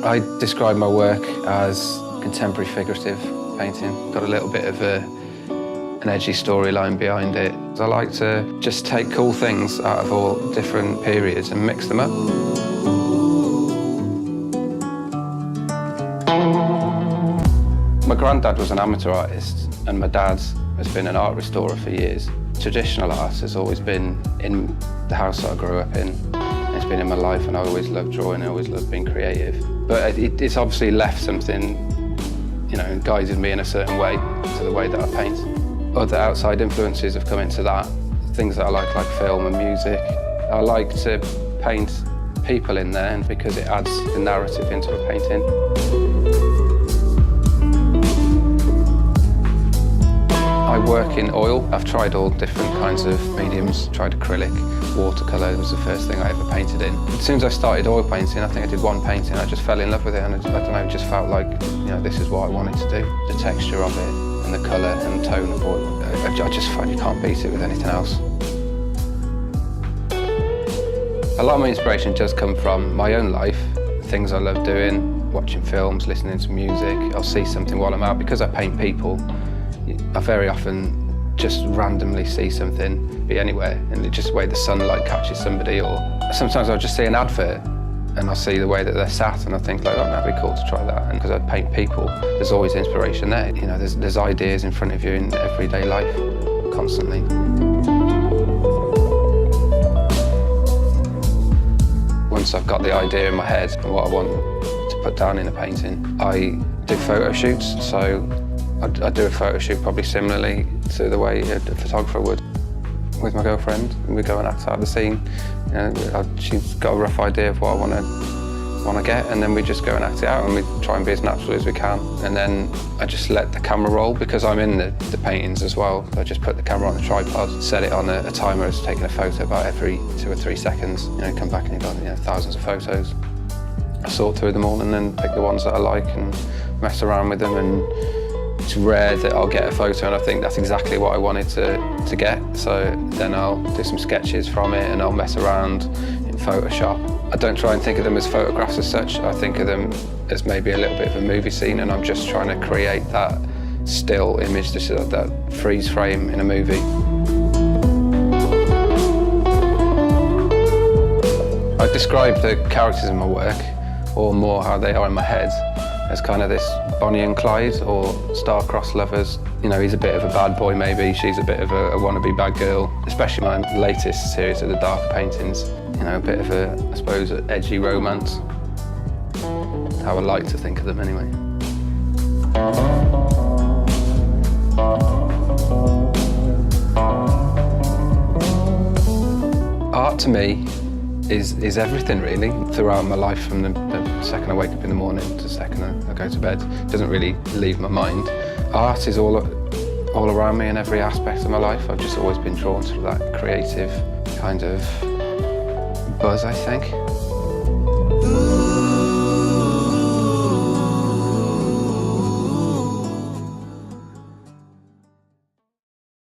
I describe my work as contemporary figurative painting. Got a little bit of an edgy storyline behind it. I like to just take cool things out of all different periods and mix them up. My granddad was an amateur artist and my dad has been an art restorer for years. Traditional art has always been in the house that I grew up in. It's been in my life and I always loved drawing, I always loved being creative. But it's obviously left something, you know, guided me in a certain way to the way that I paint. Other outside influences have come into that, things that I like film and music. I like to paint people in there because it adds the narrative into a painting. I work in oil. I've tried all different kinds of mediums, tried acrylic, watercolour was the first thing I ever painted in. As soon as I started oil painting, I think I did one painting, I just fell in love with it and I don't know, it just felt like, you know, this is what I wanted to do. The texture of it and the colour and tone of it, I just find you can't beat it with anything else. A lot of my inspiration does come from my own life, things I love doing, watching films, listening to music. I'll see something while I'm out. Because I paint people, I very often just randomly see something, be anywhere, and just the way the sunlight catches somebody, or sometimes I'll just see an advert and I'll see the way that they're sat and I think, like, oh, that'd be cool to try that. And because I paint people, there's always inspiration there. You know, there's ideas in front of you in everyday life, constantly. Once I've got the idea in my head and what I want to put down in a painting, I do photo shoots, so I do a photo shoot probably similarly to the way a photographer would with my girlfriend. We go and act out the scene. You know, she's got a rough idea of what I want to get, and then we just go and act it out, and we try and be as natural as we can. And then I just let the camera roll because I'm in the paintings as well. I just put the camera on the tripod, set it on a timer as taking a photo about every 2 or 3 seconds. You know, come back and you've got, you know, thousands of photos. I sort through them all and then pick the ones that I like and mess around with them. And it's rare that I'll get a photo and I think that's exactly what I wanted to get. So then I'll do some sketches from it and I'll mess around in Photoshop. I don't try and think of them as photographs as such. I think of them as maybe a little bit of a movie scene, and I'm just trying to create that still image, that freeze frame in a movie. I describe the characters in my work, or more how they are in my head, as kind of this Bonnie and Clyde, or star-crossed lovers. You know, he's a bit of a bad boy maybe, she's a bit of a wannabe bad girl. Especially my latest series of the darker paintings. You know, a bit of a, I suppose, edgy romance. How I like to think of them anyway. Art to me is everything really, throughout my life, from the second I wake up in the morning to the second I go to bed. It doesn't really leave my mind. Art is all around me in every aspect of my life. I've just always been drawn to that creative kind of buzz, I think.